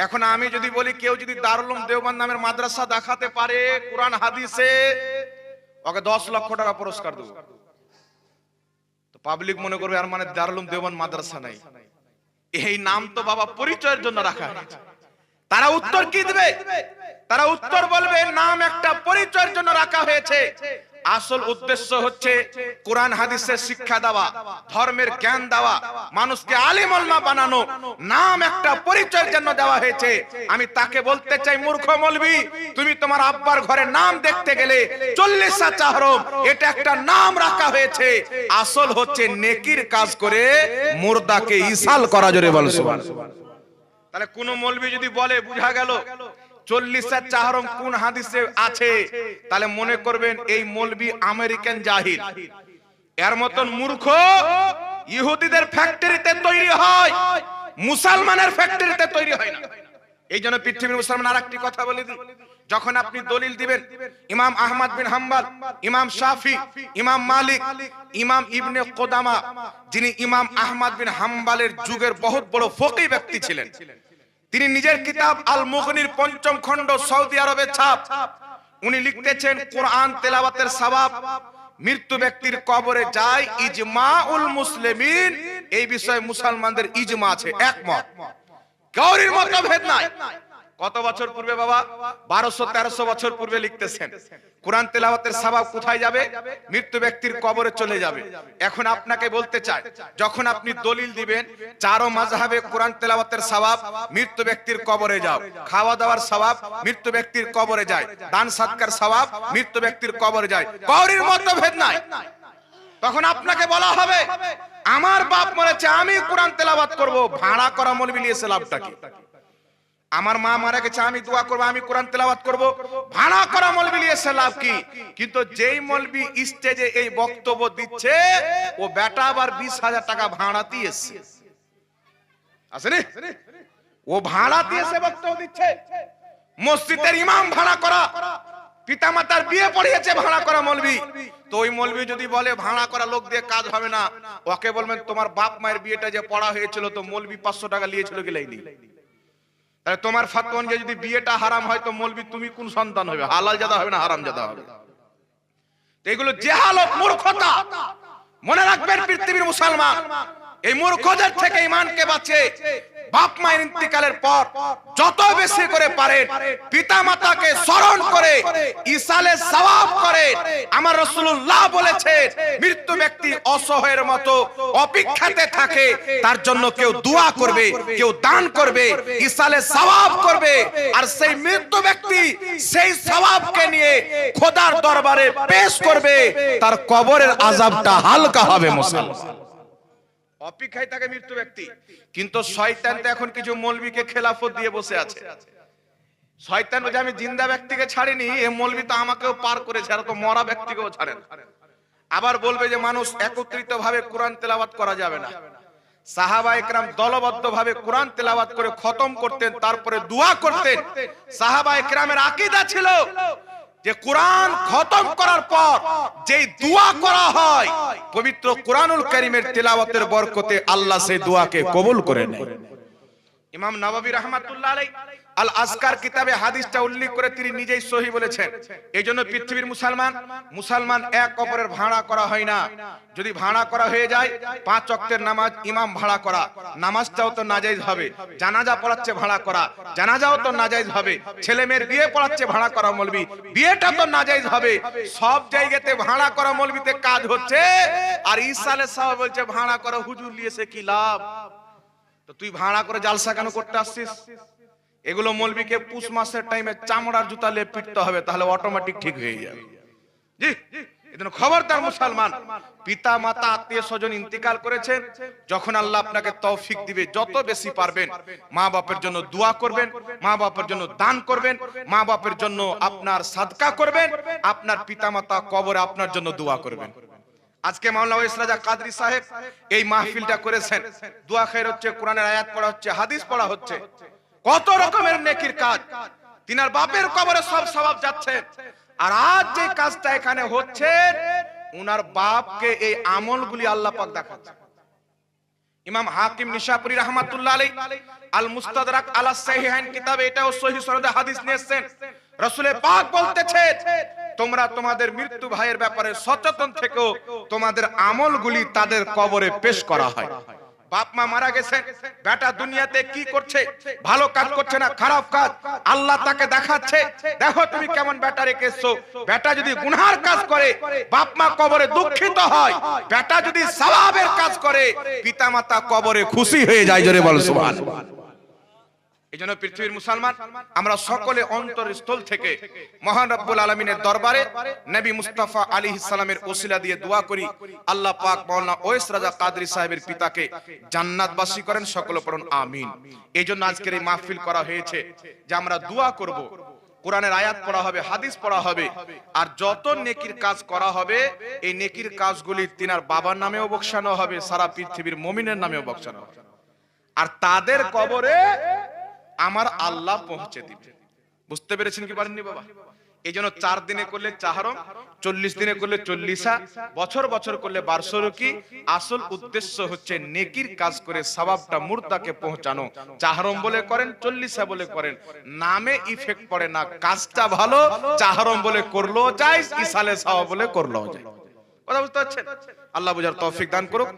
এখন আমি যদি বলি কেউ যদি দারুল উলুম দেওবন্দ নামের মাদ্রাসা দেখাতে পারে কোরআন হাদিসে, ওকে 10 লক্ষ টাকা পুরস্কার দেব। তো পাবলিক মনে করবে আর মানে দারুল উলুম দেওবন্দ মাদ্রাসা নাই। এই নাম তো বাবা পরিচয়ের জন্য রাখা হয়েছে। তারা উত্তর কি দিবে? তারা উত্তর বলবে নাম একটা পরিচয়ের জন্য রাখা হয়েছে, আসল উদ্দেশ্য হচ্ছে কোরআন হাদিসের শিক্ষা দেওয়া, ধর্মের জ্ঞান দেওয়া, মানুষকে আলিম উলামা বানানো। নাম একটা পরিচয়ের জন্য দেওয়া হয়েছে। আমি তাকে বলতে চাই, মূর্খ মৌলবি, তুমি তোমার আব্বার ঘরে নাম দেখতে গেলে 40 চাহরম, এটা একটা নাম রাখা হয়েছে, আসল হচ্ছে নেকির কাজ করে মুর্দাকে ইসাল করা। জোরে বল সুবহানাল্লাহ। তাহলে কোন মৌলবি যদি বলে বুঝা গেল 40 চাহরম কোন হাদিসে আছে, তাহলে মনে করবেন এই মৌলবি আমেরিকান জাহিল। এর মতন মূর্খ ইহুদিদের ফ্যাক্টরিতে তৈরি হয়, মুসলমানের ফ্যাক্টরিতে তৈরি হয় না। এই জন্য পৃথিবীর মুসলমান আরেকটি কথা বলে দিই, যখন আপনি দলিল দিবেন ইমাম আহমদ বিন হাম্বল, ইমাম শাফি, ইমাম মালিক, ইমাম ইবনে কুদামা, যিনি ইমাম আহমদ বিন হাম্বলের যুগের বহুত বড় ফকিহ ব্যক্তি ছিলেন, তিনি নিজের কিতাব আল মুগনির ৫ম খণ্ড সৌদি আরবে ছাপ, উনি লিখতেছেন কোরআন তেলাওয়াতের সওয়াব মৃত্যু ব্যক্তির কবরে যায় ইজমাউল মুসলিমিন। এই বিষয়ে মুসলমানদের ইজমা আছে, একমত, কারোর মতভেদ নাই। কত বছর পূর্বে বাবা? 1200-1300 বছর পূর্বে লিখতেছেন কোরআন তেলাওয়াতের সওয়াব কোথায় যাবে? মৃত্যু ব্যক্তির কবরে চলে যাবে। এখন আপনাকে বলতে চাই, যখন আপনি দলিল দিবেন চারো মাযহাবে কোরআন তেলাওয়াতের সওয়াব মৃত্যু ব্যক্তির কবরে যাও, খাওয়া দাওয়ার সওয়াব মৃত্যু ব্যক্তির কবরে যায়, দান সদকার সওয়াব মৃত্যু ব্যক্তির কবরে যায়, কারোর মতভেদ নাই। তখন আপনাকে বলা হবে আমার বাপ মরেছে, আমি কোরআন তেলাওয়াত করব, ভাড়া করা মৌলবি নিয়েছে লাভটা কি? আমার মা মারা গেছে, আমি দোয়া করব, আমি কোরআন তেলাওয়াত করব, ভাড়া করা মৌলবি নিয়েছে লাভ কি? কিন্তু যেই মৌলবি স্টেজে এই বক্তব্য দিচ্ছে, ও বেটা আবার 20,000 টাকা ভাড়া দিয়েছে, আসেনি? ও ভাড়া দিয়েছে বক্তব্য দিচ্ছে। মসজিদের ইমাম ভাড়া করা, পিতামাতার বিয়ে পড়িয়েছে ভাড়া করা মৌলবি। তো ওই মৌলবি যদি বলে ভাড়া করা লোক দিয়ে কাজ হবে না, ওকে বলবেন তোমার বাপ মায়ের বিয়েটা যে পড়া হয়েছিল তো মৌলবি 500 টাকা নিয়েছিল কি লাইনি? তাহলে তোমার ফাতোয়া অনুযায়ী যদি বিয়েটা হারাম হয় তো মৌলবি তুমি কোন সন্তান হবে? হালাল জাদা হবে না হারাম জাদা হবে? এগুলো জাহালত, মূর্খতা। মনে রাখবেন পৃথিবীর মুসলমান, এই মূর্খদের থেকে ঈমানকে বাঁচিয়ে বাপ মায়ের ইন্তিকালের পর যত বেশি করে পারেন পিতা মাতাকে স্মরণ করে ইসালে সওয়াব করে। আমার রাসূলুল্লাহ বলেছেন মৃত্যু ব্যক্তি অসহায়ের মতো অপেক্ষাতে থাকে, তার জন্য কেউ দোয়া করবে, কেউ দান করবে, ইসালে সওয়াব করবে, আর সেই মৃত্যু ব্যক্তি সেই সওয়াবকে নিয়ে খোদার দরবারে পেশ করবে, তার কবরের আযাবটা হালকা হবে। মুসলমান অপেক্ষায় থাকে মৃত্যু ব্যক্তি। কিন্তু শয়তান তো এখন কিছু মৌলবীকে খেলাফত দিয়ে বসে আছে। শয়তান বলে আমি জিন্দা ব্যক্তিকে ছাড়িনি, এই মৌলবী তো আমাকেও পার করেছে, আর তো মরা ব্যক্তিকেও ছাড়েন। আবার বলবে যে মানুষ একত্রিত ভাবে কোরআন তেলাওয়াত করা যাবে না। সাহাবায়ে কেরাম দলবদ্ধ ভাবে কোরআন তেলাওয়াত করে খতম করতেন, তারপরে দোয়া করতেন। সাহাবায়ে কেরামের আকীদা ছিল যে কোরআন খতম করার পর যেই দোয়া করা হয়, পবিত্র কোরআনুল কারীমের তেলাওয়াতের বরকতে আল্লাহ সেই দোয়াকে কবুল করে নেয়। ইমাম নববী রাহমাতুল্লাহ আলাইহি আল আজকার কিতাবে হাদিসটা উল্লেখ করে তিনি নিজেই সহিহ বলেছেন। এইজন্য পৃথিবীর মুসলমান এক অপরের ভাড়া করা হয় না। যদি ভাড়া করা হয়ে যায় 5 ওয়াক্তের নামাজ ইমাম ভাড়া করা, নামাজটাও তো নাজায়েজ হবে। জানাজা পড়াচ্ছে ভাড়া করা, জানাজাও তো নাজায়েজ হবে। ছেলে মেয়ের বিয়ে পড়াচ্ছে ভাড়া করা মৌলবি, বিয়েটা তো নাজায়েজ হবে। সব জায়গাতে ভাড়া করা মৌলবিতে কাজ হচ্ছে, আর ইসালে সাহেব বলছে ভাড়া করা হুজুর নিয়েছে কি লাভ? তো তুই ভাড়া করে জালসা কেন করতে আসছিস? এগুলো মৌলবীকে পুষ মাসের টাইমে চামড়ার জুতা লে পিটতে হবে, তাহলে অটোমেটিক ঠিক হয়ে যাবে। জি, এজন্য খবরদার মুসলমান, পিতা মাতা আত্মীয় স্বজন ইন্তিকাল করেছেন, যখন আল্লাহ আপনাকে তৌফিক দিবে যত বেশি পারবেন মা বাপের জন্য দোয়া করবেন, মা বাপের জন্য দান করবেন, মা বাপের জন্য আপনার সাদকা করবেন, আপনার পিতা মাতা কবরে আপনার জন্য দোয়া করবেন। আজকে মাওলানা ওয়াইস রাজা কাদরী সাহেব এই মাহফিলটা করেছেন, দোয়া খায়ের হচ্ছে, কোরআনের আয়াত পড়া হচ্ছে, হাদিস পড়া হচ্ছে, কত রকমের নেকির কাজ। তিনার বাপের কবরে সব সওয়াব যাচ্ছে। আর আজ যে কাজটা এখানে হচ্ছে, উনার বাপকে এই আমলগুলি আল্লাহ পাক দেখাচ্ছে। ইমাম হাকিম নিশাপুরি রাহমাতুল্লাহ আলাইহি আল মুস্তাদরাক আলা সাহিহাইন কিতাবে এটাও সহিহ সনদে হাদিস নিয়েছেন। রাসূল পাক বলতেছেন, তোমরা তোমাদের মৃত্যু ভাইয়ের ব্যাপারে সচেতন থেকো, তোমাদের আমলগুলি তাদের কবরে পেশ করা হয়। বাপ মা মারা গেছে, বেটা দুনিয়াতে কি করছে, ভালো কাজ করছে না খারাপ কাজ, আল্লাহ তাকে দেখাচ্ছে, দেখো তুমি কেমন বেটা রেখেছো। বেটা যদি গুনার কাজ করে বাপ মা কবরে দুঃখিত হয়, বেটা যদি সওয়াবের কাজ করে পিতামাতা কবরে খুশি হয়ে যায়। জোরে বল সুবহানাল্লাহ। এইজন্য পৃথিবীর মুসলমান আমরা সকলে অন্তরস্থল থেকে মহান রব্বুল আলামিনের দরবারে নবী মুস্তাফা আলাইহিস সালামের ওসিলা দিয়ে দোয়া করি, আল্লাহ পাক মাওলানা ওয়েস রাজা কাদরী সাহেবের পিতাকে জান্নাতবাসী করেন। সকলে পড়ুন আমিন। এইজন্য আজকের এই মাহফিল করা হয়েছে যে আমরা দোয়া করব, কোরআনের আয়াত পড়া হবে, হাদিস পড়া হবে, আর যত নেকির কাজ করা হবে এই নেকির কাজগুলি তিনার বাবার নামেও বকশানো হবে, সারা পৃথিবীর মুমিনের নামেও বকশানো হবে, আর তাদের কবরে আমার আল্লাহ পৌঁছে দিবে। বুঝতে পেরেছেন কি পারেননি বাবা? এই জন্য 4 দিনে করলে চাহরম, 40 দিনে করলে 40, বছর বছর করলে 12 কি। আসল উদ্দেশ্য হচ্ছে নেকির কাজ করে সওয়াবটা মুর্দাকে পৌঁছানো। চাহরম বলে করেন, 40 বলে করেন, নামে ইফেক্ট পড়ে না, কাজটা ভালো। চাহরম বলে করলো যায়, ইসালে সওয়াব বলে করলো যায়। কথা বুঝতে পারছেন? আল্লাহ বুঝার তৌফিক দান করুক।